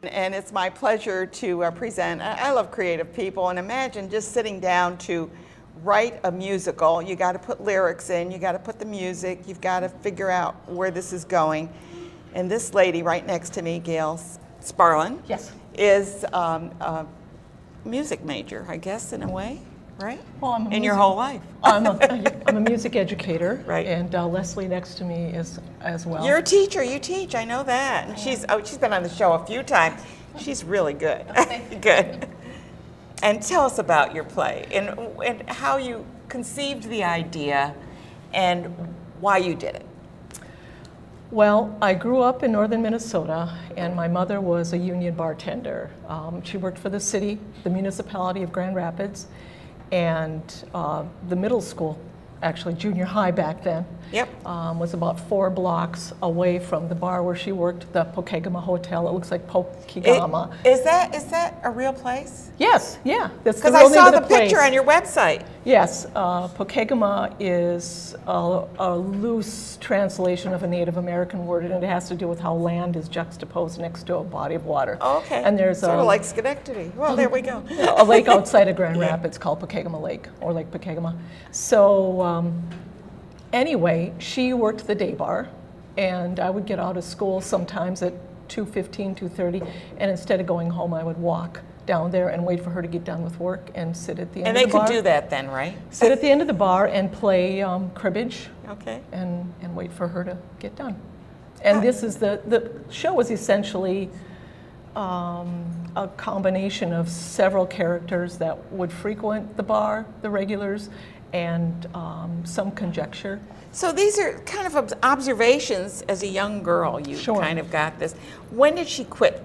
And it's my pleasure to present. I love creative people, and imagine just sitting down to write a musical. You got to put lyrics in, you got to put the music, you've got to figure out where this is going. And this lady right next to me, Gail Sparlin, yes, is a music major, I guess, in a way, right? Well, I'm in your whole life. I'm a music educator, right? And Leslie next to me is as well. You're a teacher. You teach. I know that. And she's been on the show a few times. She's really good. Good. And tell us about your play and how you conceived the idea and why you did it. Well, I grew up in northern Minnesota, and my mother was a union bartender. She worked for the city, the municipality of Grand Rapids, and the middle school, actually junior high back then, was about 4 blocks away from the bar where she worked, the Pokegama Hotel. It looks like Pokegama. Is that a real place? Yes, yeah. Because I saw the picture on your website. Yes, Pokegama is a loose translation of a Native American word, and it has to do with how land is juxtaposed next to a body of water. Oh, okay. And there's sort of like Schenectady. Well, there we go. A lake outside of Grand Rapids called Pokegama Lake, or Lake Pokegama. So anyway, she worked the day bar, and I would get out of school sometimes at 2:15, 2:30, and instead of going home, I would walk down there and wait for her to get done with work and sit at the end of the bar. And they could do that then, right? Sit at the end of the bar and play cribbage. Okay. And wait for her to get done. And this is the show is essentially a combination of several characters that would frequent the bar, the regulars, and some conjecture. So these are kind of observations as a young girl. You kind of got this. When did she quit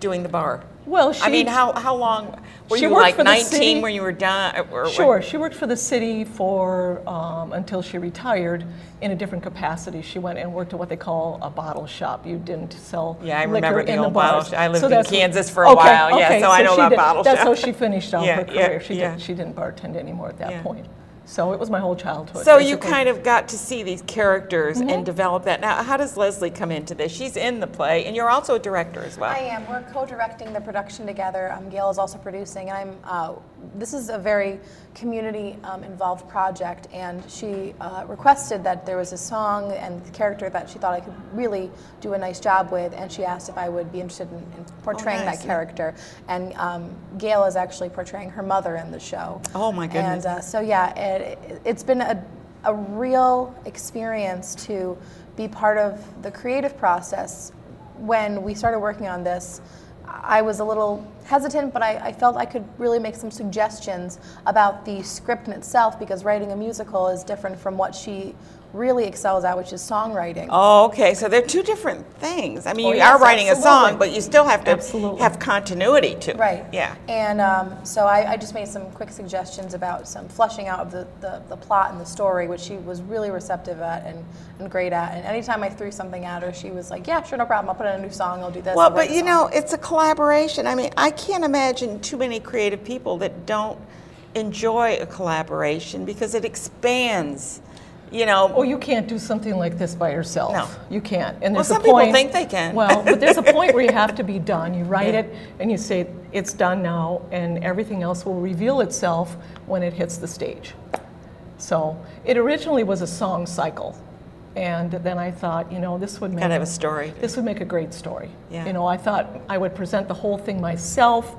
doing the bar? Well, I mean, how long? Were you like 19 when you were done? Sure, she worked for the city for until she retired in a different capacity. She went and worked at what they call a bottle shop. You didn't sell I liquor remember the in old the bars. bottle shop. I lived in Kansas for a while, so I know about bottle shops. That's how she finished out her career. She didn't bartend anymore at that point. So it was my whole childhood. So basically. You kind of got to see these characters and develop that. Now, how does Leslie come into this? She's in the play, and you're also a director as well. I am. We're co-directing the production together. Gail is also producing, and this is a very community-involved project, and she requested that there was a song and character that she thought I could really do a nice job with, and she asked if I would be interested in portraying that character. And Gail is actually portraying her mother in the show. Oh my goodness. And so yeah, it's been a real experience to be part of the creative process. When we started working on this, I was a little hesitant, but I felt I could really make some suggestions about the script in itself, because writing a musical is different from what she really excels at, which is songwriting. Oh, okay. So they're two different things. I mean, you are writing a song, but you still have to have continuity to it. Right. Yeah. And so I just made some quick suggestions about some fleshing out of the plot and the story, which she was really receptive at and great at. And anytime I threw something at her, she was like, yeah, sure, no problem. I'll put in a new song. I'll do this. Well, but you know, it's a collaboration. I mean, I can't imagine too many creative people that don't enjoy a collaboration because it expands. You know, well, you can't do something like this by yourself. No, you can't. And there's some a point, people think they can. Well, but there's a point where you have to be done. You write it and you say it's done now, and everything else will reveal itself when it hits the stage. So it originally was a song cycle, and then I thought, you know, this would make have a story. This would make a great story. Yeah. You know, I thought I would present the whole thing myself,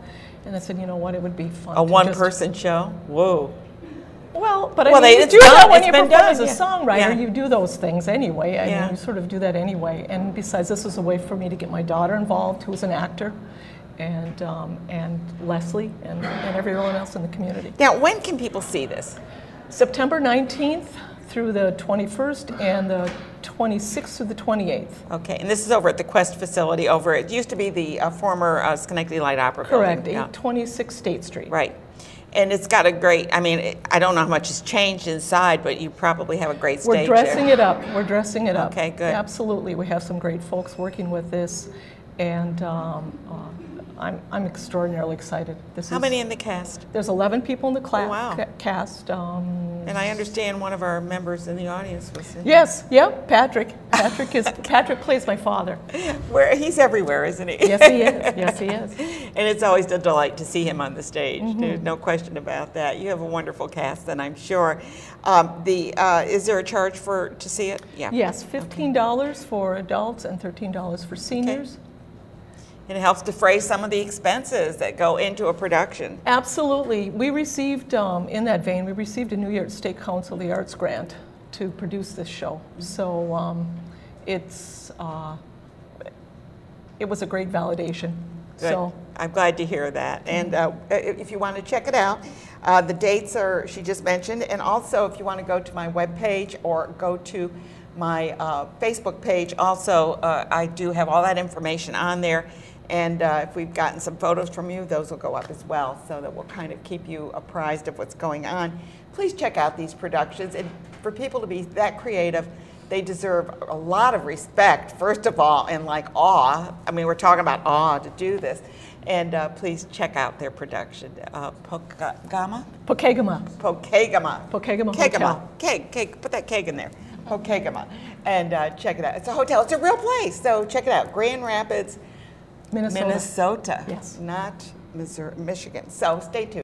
and I said, you know what, it would be fun. A one-person show. Whoa. Well, but I mean, you do that when you perform as a songwriter. You do those things anyway. I mean, you sort of do that anyway. And besides, this was a way for me to get my daughter involved, who was an actor, and Leslie, and everyone else in the community. Now, when can people see this? September 19th through the 21st, and the 26th through the 28th. Okay, and this is over at the Quest facility. It used to be the former Schenectady Light Opera Correct, building. 826 State Street. Right. And it's got a great, I mean, I don't know how much has changed inside, but you probably have a great stage. We're dressing it up. We're dressing it up. Okay, good. Absolutely. We have some great folks working with this, and I'm extraordinarily excited. How many in the cast? There's 11 people in the wow. cast. And I understand one of our members in the audience was in. Yes, yeah, Patrick. Patrick plays my father. He's everywhere, isn't he? Yes, he is. Yes, he is. And it's always a delight to see him on the stage. There's no question about that. You have a wonderful cast, then I'm sure. Is there a charge to see it? Yeah. Yes, $15 for adults and $13 for seniors. Okay. And it helps defray some of the expenses that go into a production. Absolutely. We received, in that vein, we received a New York State Council of the Arts grant to produce this show. So it was a great validation. Good. So I'm glad to hear that. And if you want to check it out, the dates she just mentioned, and also if you want to go to my webpage or go to my Facebook page, also I do have all that information on there. And if we've gotten some photos from you, those will go up as well, so that we'll kind of keep you apprised of what's going on. Please check out these productions. And for people to be that creative, they deserve a lot of respect, first of all, and like awe. I mean, we're talking about awe to do this. And please check out their production. Pokegama? Pokegama. Pokegama. Pokegama Hotel. Keg. Put that keg in there. Pokegama. And check it out. It's a hotel. It's a real place. So check it out. Grand Rapids, Minnesota. Yes. Not Missouri, Michigan. So stay tuned.